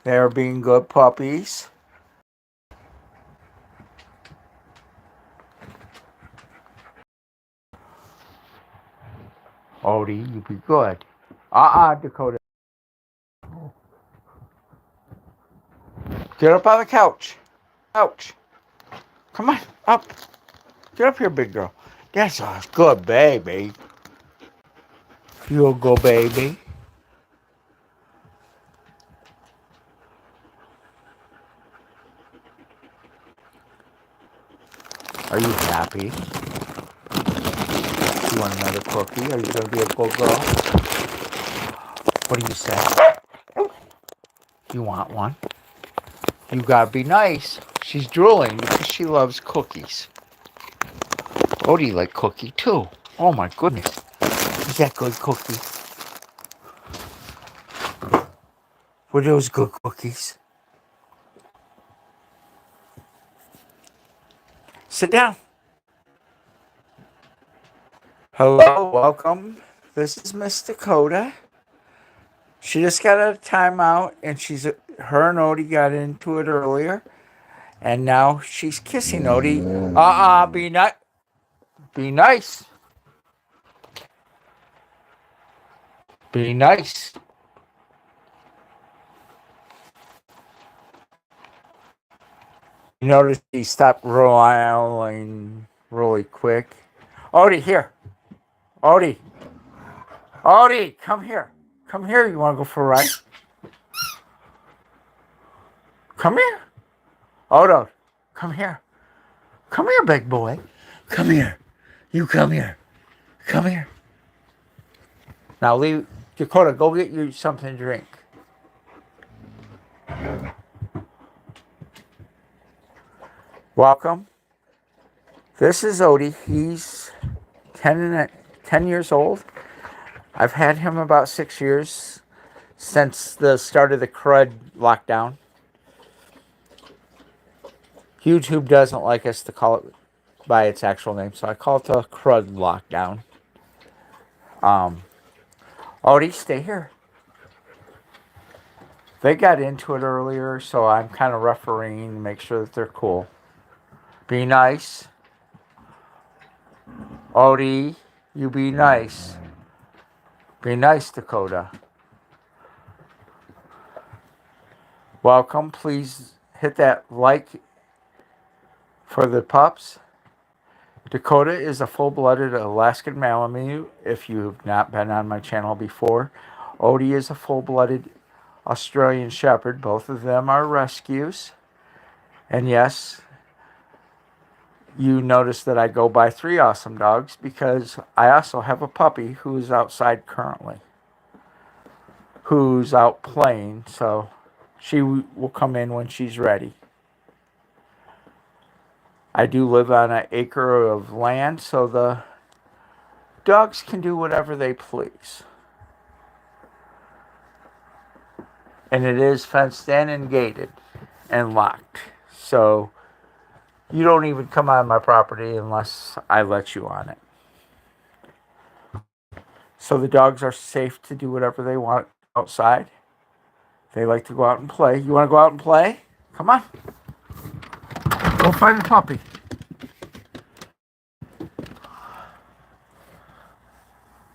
They're being good puppies. Odie, you be good. Dakota. Get up on the couch. Couch. Come on, up. Get up here, big girl. That's a good baby. You a good baby. Are you happy? You want another cookie? Are you gonna be a good girl? What do you say? You want one? You gotta be nice. She's drooling because she loves cookies. Odie like cookie too. Oh my goodness. Is that good cookie? Were those good cookies? Sit down. Hello, welcome. This is Miss Dakota. She just got a timeout, and her and Odie got into it earlier, and now she's kissing Odie. Be nice. Be nice. You notice he stopped rolling really quick. Odie, here. Odie. Odie, come here. Come here. You want to go for a ride? Come here. Odo, come here. Come here, big boy. Come here. You come here. Come here. Now leave. Dakota, go get you something to drink. Welcome. This is Odie. He's 10 years old. I've had him about 6 years since the start of the crud lockdown. YouTube doesn't like us to call it by its actual name, so I call it the crud lockdown. Odie, stay here. They got into it earlier, so I'm kind of refereeing to make sure that they're cool. Be nice. Odie, you be nice. Be nice, Dakota. Welcome. Please hit that like for the pups. Dakota is a full-blooded Alaskan Malamute, if you've not been on my channel before. Odie is a full-blooded Australian Shepherd. Both of them are rescues. And yes, you notice that I go by 3AwesomeDawgsz because I also have a puppy who is outside currently, who's out playing, so she will come in when she's ready. I do live on an acre of land, so the dogs can do whatever they please. And it is fenced in and gated and locked. So you don't even come on my property unless I let you on it. So the dogs are safe to do whatever they want outside. They like to go out and play. You want to go out and play? Come on. Go find the puppy.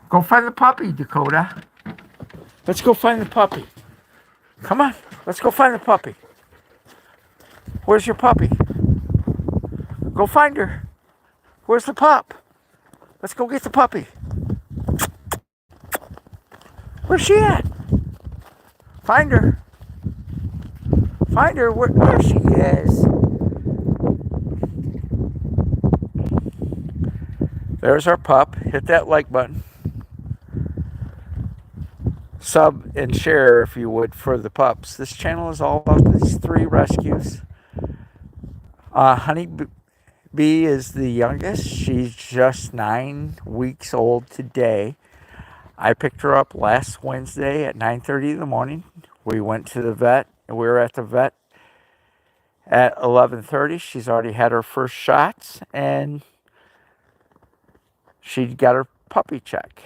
Go find the puppy, Dakota. Let's go find the puppy. Come on. Let's go find the puppy. Where's your puppy? Go find her. Where's the pup? Let's go get the puppy. Where's she at? Find her. Find her. Where she is. There's our pup. Hit that like button. Sub and share if you would for the pups. This channel is all about these 3 rescues. Honey Bee is the youngest. She's just 9 weeks old today. I picked her up last Wednesday at 9:30 in the morning. We went to the vet. We were at the vet at 11:30. She's already had her first shots, and she got her puppy check.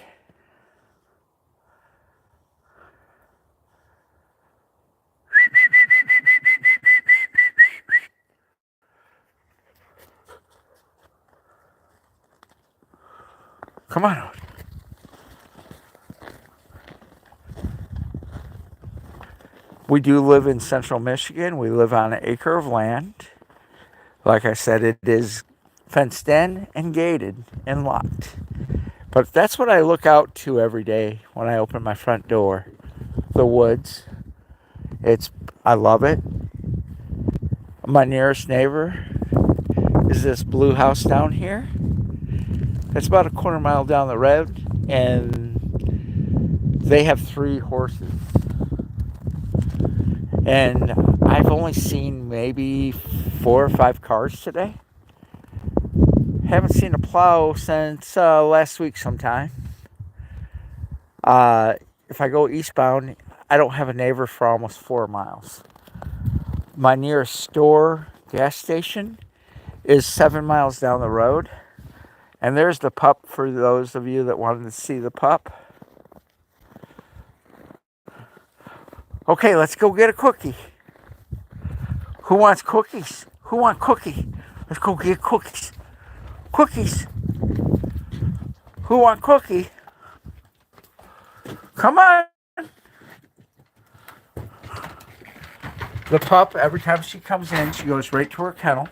Come on. We do live in central Michigan. We live on an acre of land. Like I said, it is fenced in and gated and locked. But that's what I look out to every day when I open my front door. The woods. I love it. My nearest neighbor is this blue house down here. It's about a quarter mile down the road, and they have 3 horses. And I've only seen maybe 4 or 5 cars today. Haven't seen a plow since last week sometime. If I go eastbound, I don't have a neighbor for almost 4 miles. My nearest store, gas station, is 7 miles down the road. And there's the pup for those of you that wanted to see the pup. Okay, let's go get a cookie. Who wants cookies? Who wants cookie? Let's go get cookies. Cookies. Who want cookie? Come on. The pup, every time she comes in, she goes right to her kennel.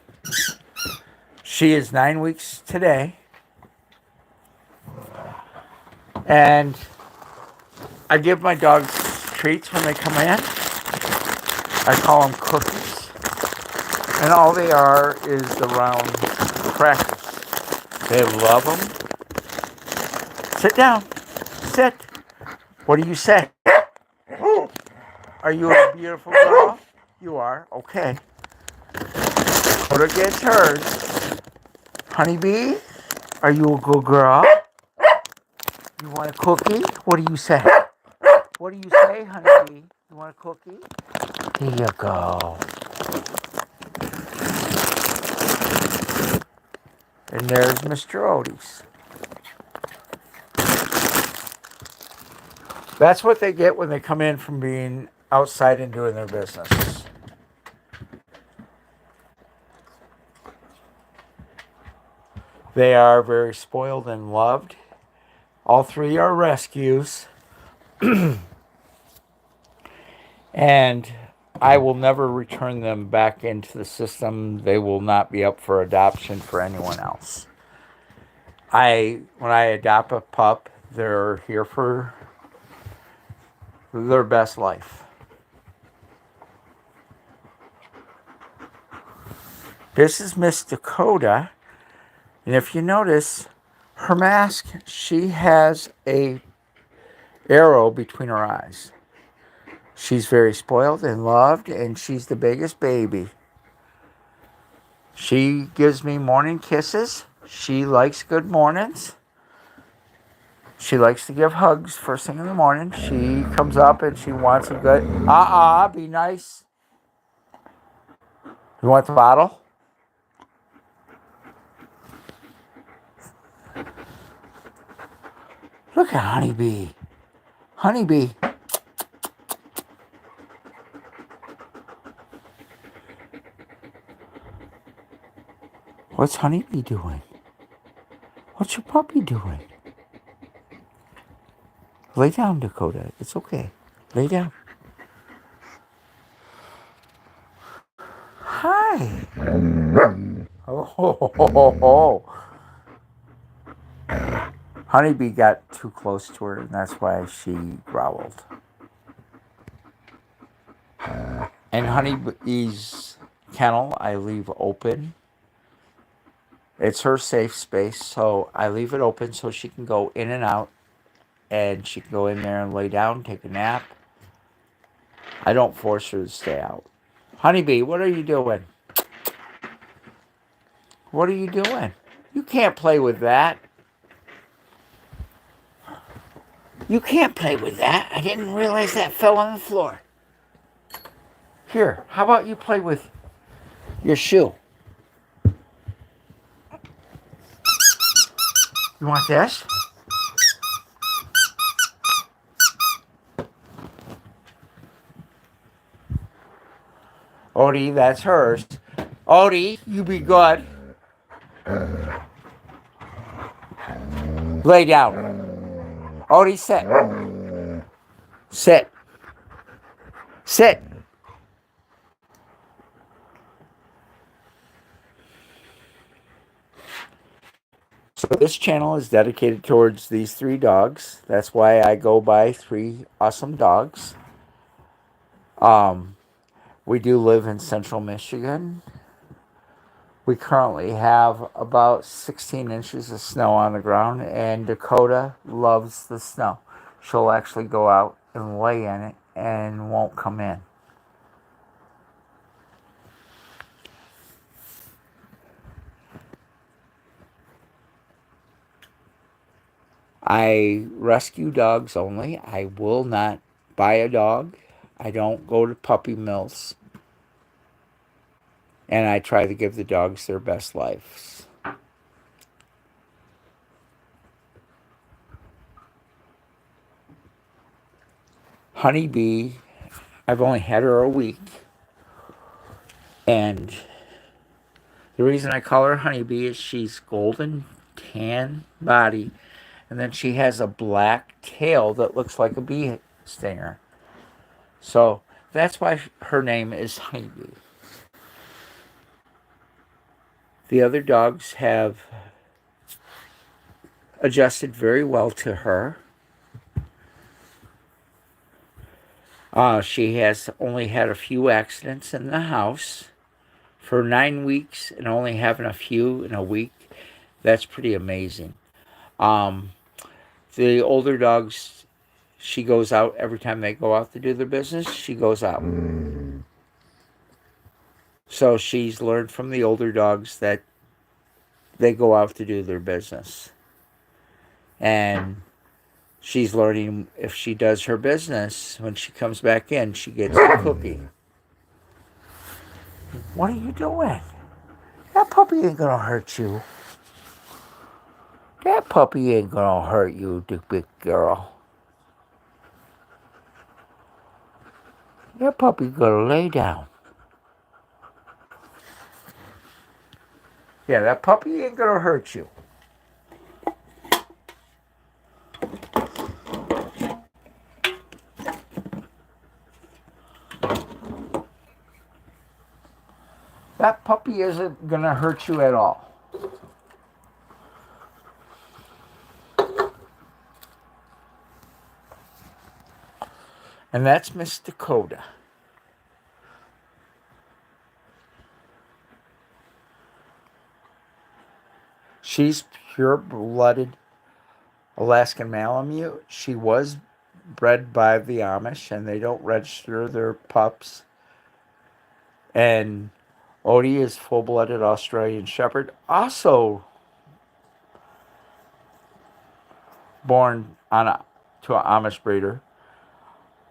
She is 9 weeks today. And I give my dogs treats when they come in. I call them cookies. And all they are is the round crackers. They love them. Sit down. Sit. What do you say? Are you a beautiful girl? You are. Okay. Dakota gets hers. Honeybee, are you a good girl? You want a cookie? What do you say? What do you say, Honeybee? You want a cookie? Here you go. And there's Mr. Otis. That's what they get when they come in from being outside and doing their business. They are very spoiled and loved. All 3 are rescues. And I will never return them back into the system. They will not be up for adoption for anyone else. When I adopt a pup, they're here for their best life. This is Miss Dakota. And if you notice, her mask, she has a arrow between her eyes. She's very spoiled and loved, and she's the biggest baby. She gives me morning kisses. She likes good mornings. She likes to give hugs first thing in the morning. She comes up and she wants a good, be nice. You want the bottle? Look at Honeybee. Honeybee. What's Honeybee doing? What's your puppy doing? Lay down, Dakota. It's okay. Lay down. Hi. Oh. Honeybee got too close to her, and that's why she growled. And Honeybee's kennel, I leave open. It's her safe space, so I leave it open so she can go in and out, and she can go in there and lay down, take a nap. I don't force her to stay out. Honeybee, what are you doing? What are you doing? You can't play with that. You can't play with that. I didn't realize that fell on the floor. Here, how about you play with your shoe? You want this? Odie, that's hers. Odie, you be good. Lay down. Odie, sit. Sit. Sit. So this channel is dedicated towards these 3 dogs. That's why I go by 3AwesomeDawgsz. Um, we do live in central Michigan. We currently have about 16 inches of snow on the ground, and Dakota loves the snow. She'll actually go out and lay in it and won't come in. I rescue dogs only. I will not buy a dog. I don't go to puppy mills. And I try to give the dogs their best lives. Honeybee, I've only had her a week. And the reason I call her Honeybee is she's golden tan body. And then she has a black tail that looks like a bee stinger. So that's why her name is Honeybee. The other dogs have adjusted very well to her. She has only had a few accidents in the house. For 9 weeks and only having a few in a week, that's pretty amazing. The older dogs, she goes out every time they go out to do their business. She goes out. So she's learned from the older dogs that they go out to do their business. And she's learning if she does her business, when she comes back in, she gets a cookie. What are you doing? That puppy ain't gonna hurt you. That puppy ain't gonna hurt you, the big girl. That puppy gonna lay down. Yeah, that puppy ain't gonna hurt you. That puppy isn't gonna hurt you at all. And that's Miss Dakota. She's pure-blooded Alaskan Malamute. She was bred by the Amish, and they don't register their pups. And Odie is full-blooded Australian Shepherd, also born to an Amish breeder.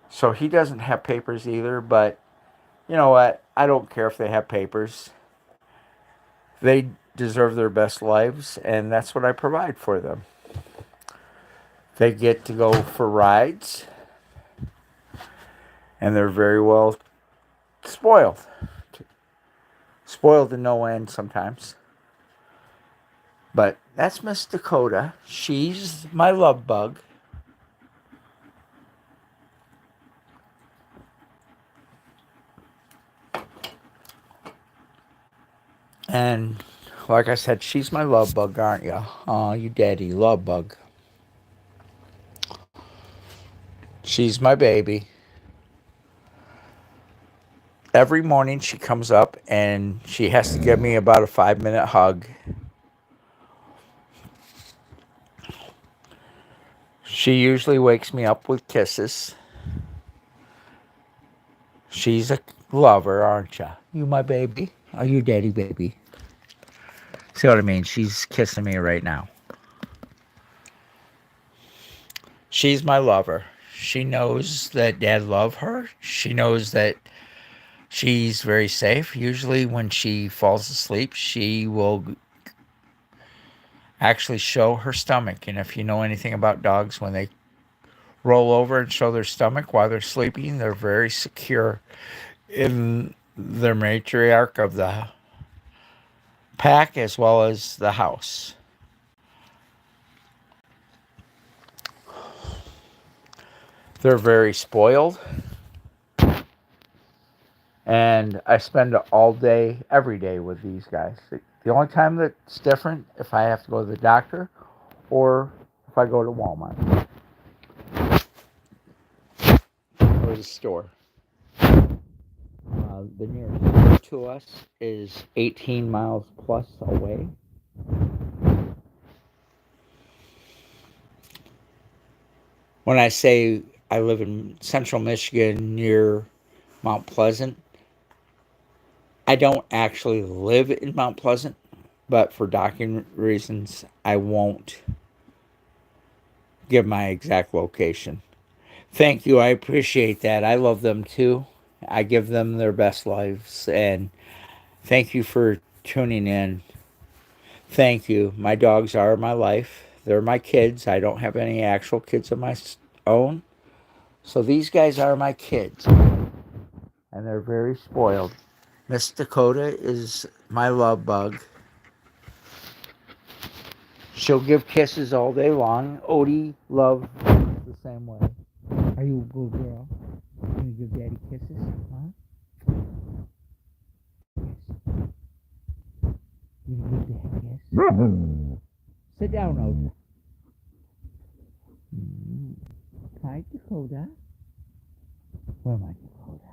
So he doesn't have papers either, but you know what? I don't care if they have papers. They deserve their best lives, and that's what I provide for them. They get to go for rides, and they're very well spoiled. Spoiled to no end sometimes. But that's Miss Dakota. She's my love bug. And like I said, she's my love bug, aren't you? Aw, you daddy love bug. She's my baby. Every morning she comes up and she has to give me about a 5-minute hug. She usually wakes me up with kisses. She's a lover, aren't you? You my baby? Are you daddy baby? See what I mean? She's kissing me right now. She's my lover. She knows that Dad loves her. She knows that she's very safe. Usually when she falls asleep, she will actually show her stomach. And if you know anything about dogs, when they roll over and show their stomach while they're sleeping, they're very secure in their matriarch of the pack as well as the house. They're very spoiled. And I spend all day, every day with these guys. The only time that's different if I have to go to the doctor or if I go to Walmart or the store. The nearest store to us is 18 miles plus away. When I say I live in central Michigan near Mount Pleasant, I don't actually live in Mount Pleasant, but for document reasons, I won't give my exact location. Thank you. I appreciate that. I love them too. I give them their best lives. And thank you for tuning in. Thank you. My dogs are my life. They're my kids. I don't have any actual kids of my own. So these guys are my kids. And they're very spoiled. Miss Dakota is my love bug. She'll give kisses all day long. Odie, love, the same way. Are you a good girl? Can you give daddy kisses? Huh? You give daddy a kiss? Sit down, Odie. Hi, Dakota. Where am I, Dakota?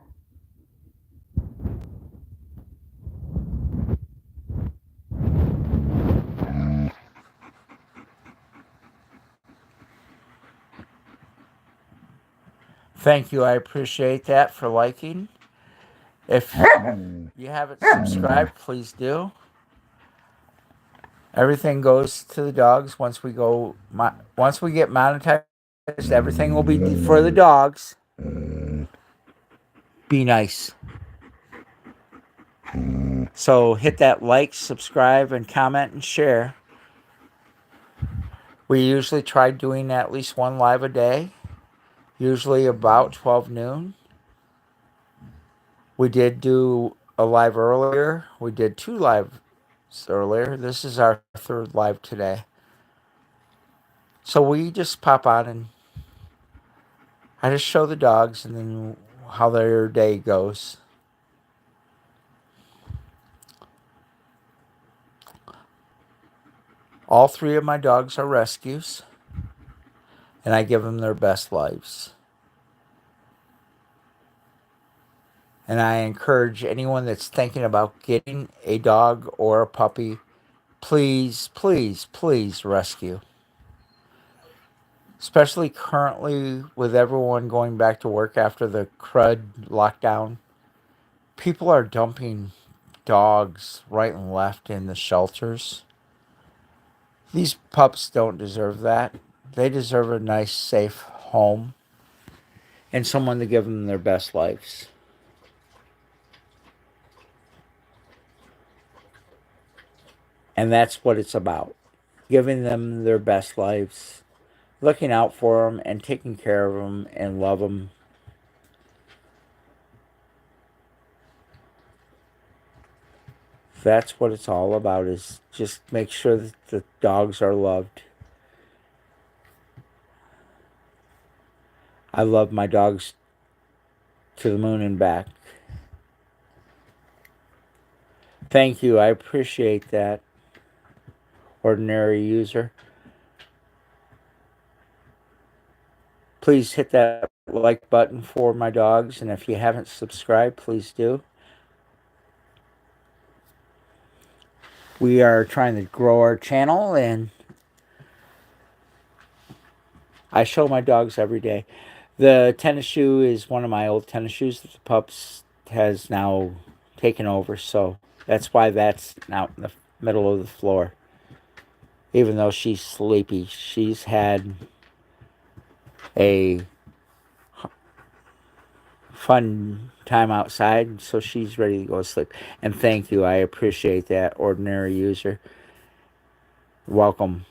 Thank you. I appreciate that for liking. If you haven't subscribed, please do. Everything goes to the dogs. Once we get monetized, everything will be for the dogs. Be nice. So hit that like, subscribe, and comment and share. We usually try doing at least one live a day, usually about 12 noon. We did do a live earlier. We did 2 lives earlier. This is our 3rd live today. So we just pop on and I just show the dogs and then how their day goes. All 3 of my dogs are rescues, and I give them their best lives. And I encourage anyone that's thinking about getting a dog or a puppy, please, please, please rescue. Especially currently with everyone going back to work after the crud lockdown. People are dumping dogs right and left in the shelters. These pups don't deserve that. They deserve a nice, safe home and someone to give them their best lives. And that's what it's about. Giving them their best lives, looking out for them and taking care of them and love them. That's what it's all about, is just make sure that the dogs are loved. I love my dogs to the moon and back. Thank you. I appreciate that, ordinary user. Please hit that like button for my dogs, and if you haven't subscribed, please do. We are trying to grow our channel, and I show my dogs every day. The tennis shoe is one of my old tennis shoes that the pups has now taken over, so that's why that's out in the middle of the floor. Even though she's sleepy, she's had a fun time outside, so she's ready to go to sleep. And thank you. I appreciate that, ordinary user. Welcome.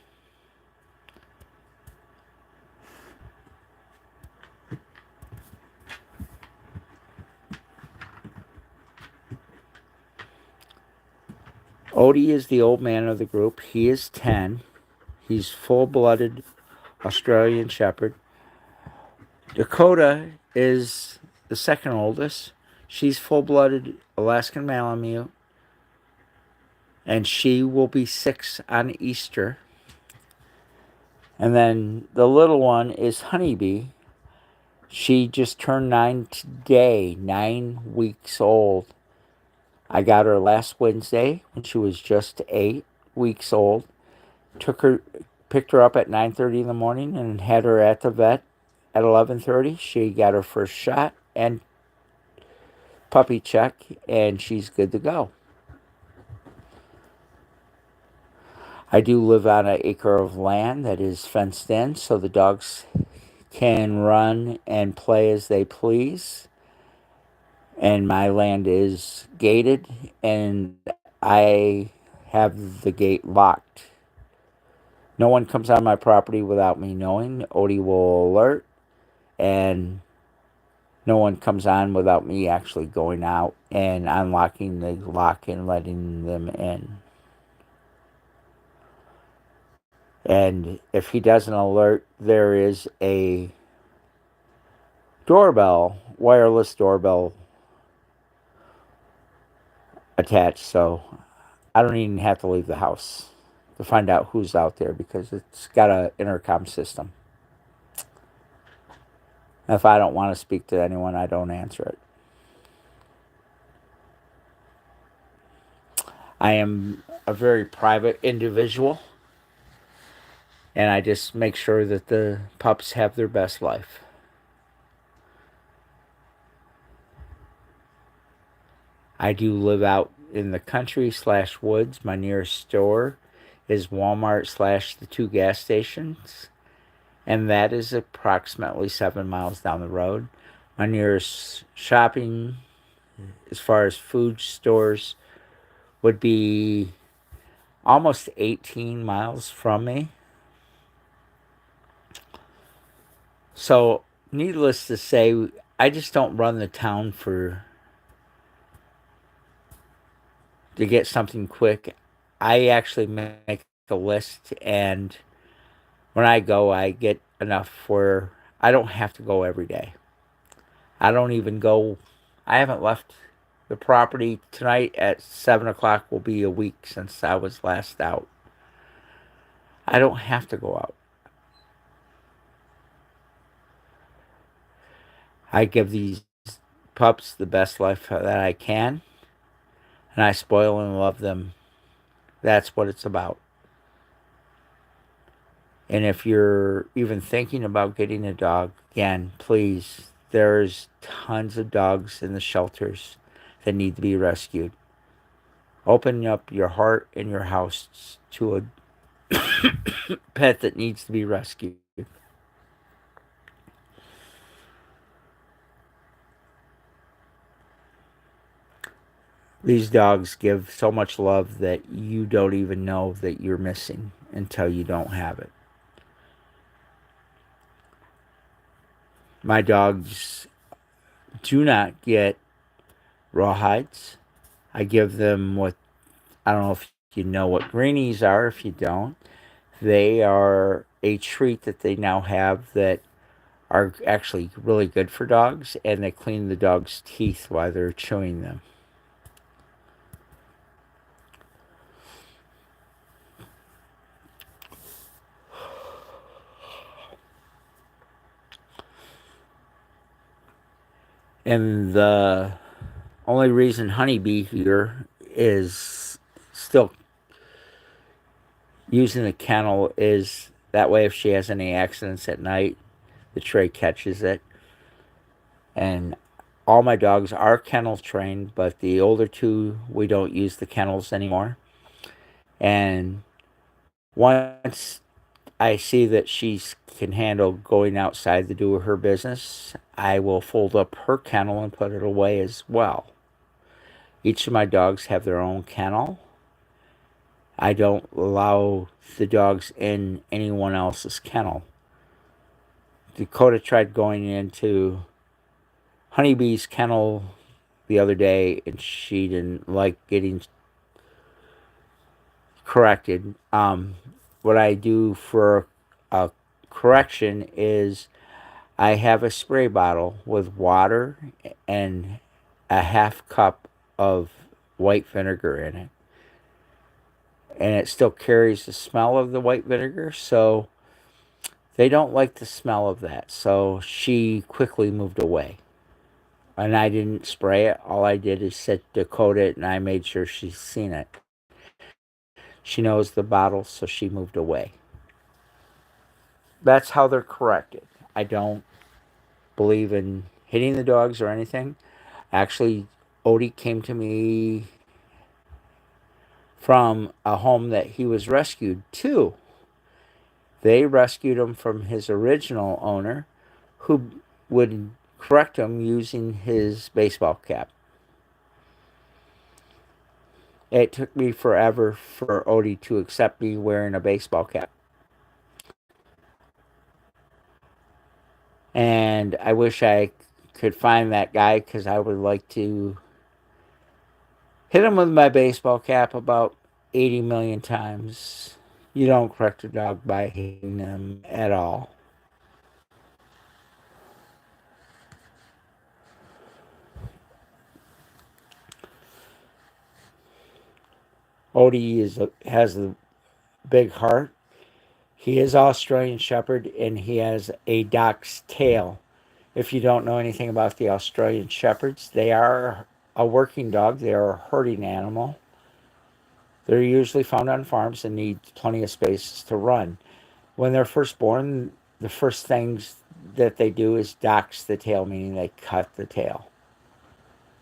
Odie is the old man of the group. He is 10. He's full-blooded Australian Shepherd. Dakota is the second oldest. She's full blooded Alaskan Malamute, and she will be 6 on Easter. And then the little one is Honeybee. She just turned 9 today, 9 weeks old. I got her last Wednesday when she was just 8 weeks old. Took her, picked her up at 9:30 in the morning and had her at the vet at 11:30. She got her first shot and puppy check, and she's good to go. I do live on an acre of land that is fenced in, so the dogs can run and play as they please. And my land is gated, and I have the gate locked. No one comes on my property without me knowing. Odie will alert, and no one comes on without me actually going out and unlocking the lock and letting them in. And if he doesn't alert, there is a doorbell, wireless doorbell attached, so I don't even have to leave the house to find out who's out there because it's got an intercom system. If I don't want to speak to anyone, I don't answer it. I am a very private individual, and I just make sure that the pups have their best life. I do live out in the country / woods. My nearest store is Walmart / the 2 gas stations, and that is approximately 7 miles down the road. My nearest shopping, as far as food stores, would be almost 18 miles from me. So, needless to say, I just don't run the town to get something quick. I actually make a list, and when I go, I get enough where I don't have to go every day. I don't even go. I haven't left the property tonight at 7 o'clock. Will be a week since I was last out. I don't have to go out. I give these pups the best life that I can, and I spoil and love them. That's what it's about. And if you're even thinking about getting a dog, again, please, there's tons of dogs in the shelters that need to be rescued. Open up your heart and your house to a pet that needs to be rescued. These dogs give so much love that you don't even know that you're missing until you don't have it. My dogs do not get rawhides. I give them what, I don't know if you know what greenies are. If you don't, they are a treat that they now have that are actually really good for dogs, and they clean the dog's teeth while they're chewing them. And the only reason Honeybee here is still using the kennel is that way if she has any accidents at night, the tray catches it. And all my dogs are kennel trained, but the older two, we don't use the kennels anymore. And once I see that she can handle going outside to do her business, I will fold up her kennel and put it away as well. Each of my dogs have their own kennel. I don't allow the dogs in anyone else's kennel. Dakota tried going into Honeybee's kennel the other day, and she didn't like getting corrected. What I do for a correction is I have a spray bottle with water and a half cup of white vinegar in it. And it still carries the smell of the white vinegar, so they don't like the smell of that. So she quickly moved away. And I didn't spray it. All I did is sit Dakota it, and I made sure she's seen it. She knows the bottle, so she moved away. That's how they're corrected. I don't believe in hitting the dogs or anything. Actually, Odie came to me from a home that he was rescued to. They rescued him from his original owner, who would correct him using his baseball cap. It took me forever for Odie to accept me wearing a baseball cap. And I wish I could find that guy because I would like to hit him with my baseball cap about 80 million times. You don't correct a dog by hitting them at all. Has a big heart. He is Australian Shepherd and he has a Dachsh's tail. If you don't know anything about the Australian Shepherds, they are a working dog. They are a herding animal. They're usually found on farms and need plenty of space to run. When they're first born, the first things that they do is dox the tail, meaning they cut the tail.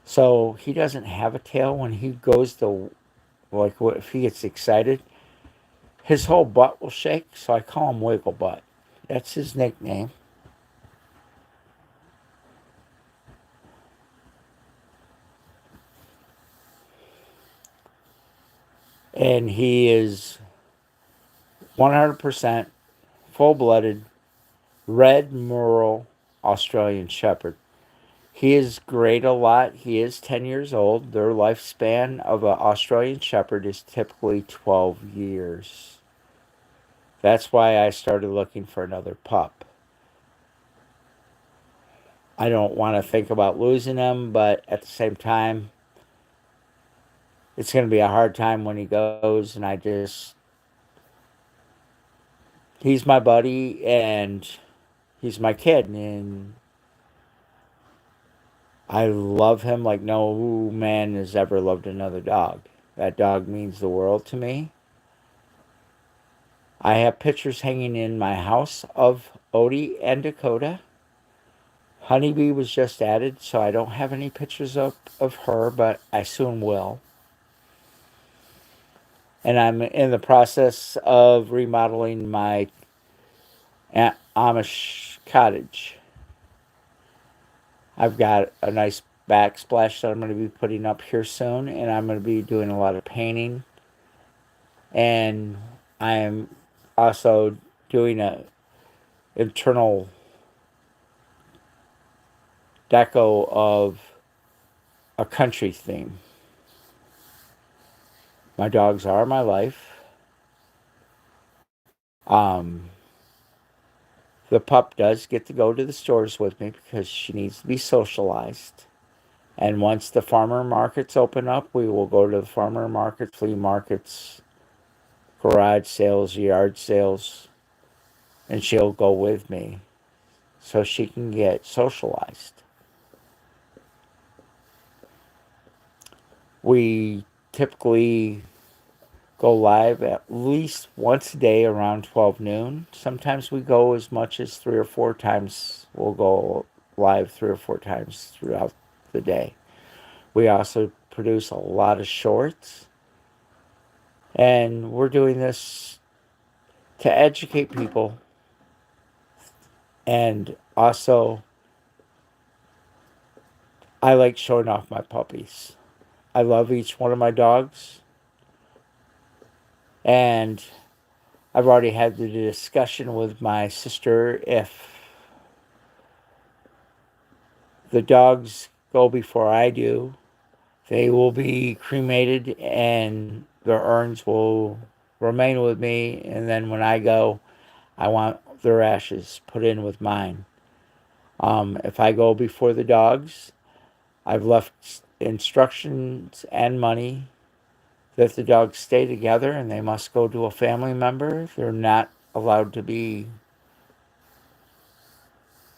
So he doesn't have a tail. When he goes to, like, if he gets excited, his whole butt will shake. So I call him Wiggle Butt. That's his nickname. And he is 100% full blooded red merle Australian Shepherd. He is great a lot. He is 10 years old. Their lifespan of an Australian Shepherd is typically 12 years. That's why I started looking for another pup. I don't want to think about losing him, but at the same time, it's going to be a hard time when he goes, and he's my buddy, and he's my kid, and I love him like no man has ever loved another dog. That dog means the world to me. I have pictures hanging in my house of Odie and Dakota. Honeybee was just added, so I don't have any pictures of her, but I soon will. And I'm in the process of remodeling my Amish cottage. I've got a nice backsplash that I'm going to be putting up here soon, and I'm going to be doing a lot of painting. And I am also doing a internal deco of a country theme. My dogs are my life. Um, the pup does get to go to the stores with me because she needs to be socialized. And once the farmer markets open up, we will go to the farmer markets, flea markets, garage sales, yard sales, and she'll go with me so she can get socialized. We typically go live at least once a day around 12 noon. Sometimes we go as much as 3 or 4 times. We'll go live 3 or 4 times throughout the day. We also produce a lot of shorts. And we're doing this to educate people and also I like showing off my puppies. I love each one of my dogs. And I've already had the discussion with my sister if the dogs go before I do, they will be cremated and their urns will remain with me. And then when I go, I want their ashes put in with mine. If I go before the dogs, I've left instructions and money that the dogs stay together and they must go to a family member. They're not allowed to be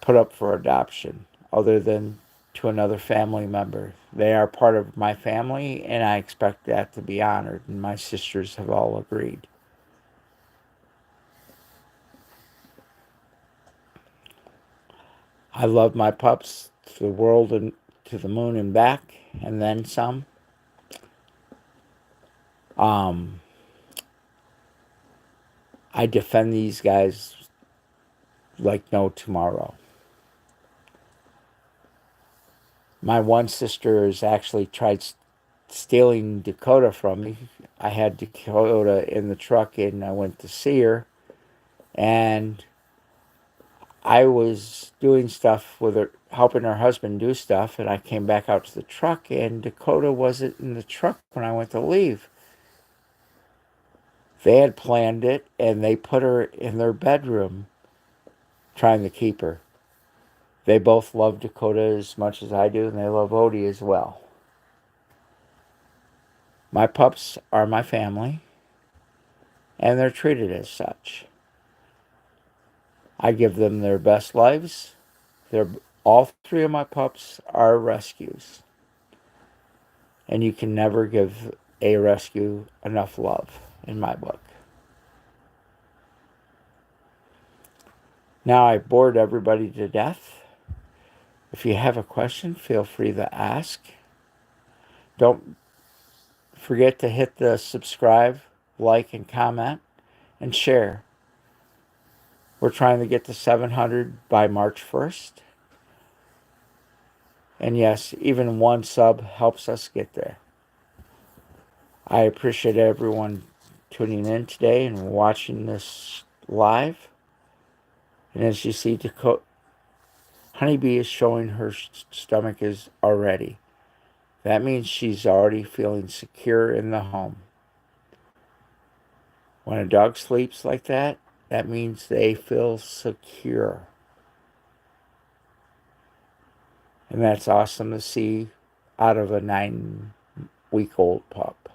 put up for adoption other than to another family member. They are part of my family and I expect that to be honored, and my sisters have all agreed. I love my pups to the world and to the moon and back, and then some. Um, I defend these guys like no tomorrow. My one sister has actually tried stealing Dakota from me. I had Dakota in the truck and I went to see her, and I was doing stuff with her, helping her husband do stuff, and I came back out to the truck and Dakota wasn't in the truck when I went to leave. They had planned it and they put her in their bedroom trying to keep her. They both love Dakota as much as I do, and they love Odie as well. My pups are my family, and they're treated as such. I give them their best lives. All three of my pups are rescues, and you can never give a rescue enough love in my book. Now I bored everybody to death. If you have a question, feel free to ask. Don't forget to hit the subscribe, like, and comment, and share. We're trying to get to 700 by March 1st. And yes, even one sub helps us get there. I appreciate everyone tuning in today and watching this live. And as you see, Honeybee is showing her stomach is already. That means she's already feeling secure in the home. When a dog sleeps like that, that means they feel secure. And that's awesome to see out of a 9-week-old pup.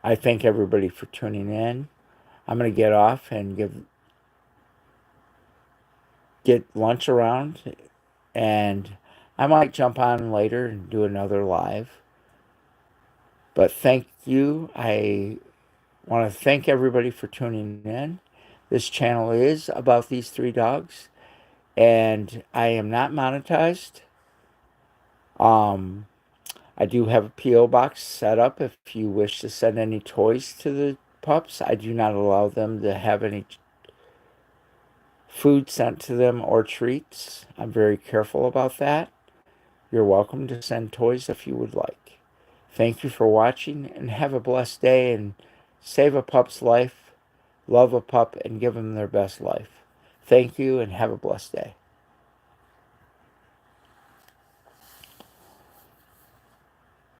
I thank everybody for tuning in. I'm going to get off and get lunch around, and I might jump on later and do another live. But thank you. I want to thank everybody for tuning in. This channel is about these 3 dogs, and I am not monetized. I do have a P.O. box set up if you wish to send any toys to the pups. I do not allow them to have any food sent to them or treats. I'm very careful about that. You're welcome to send toys if you would like. Thank you for watching, and have a blessed day, and save a pup's life, love a pup, and give them their best life. Thank you, and have a blessed day.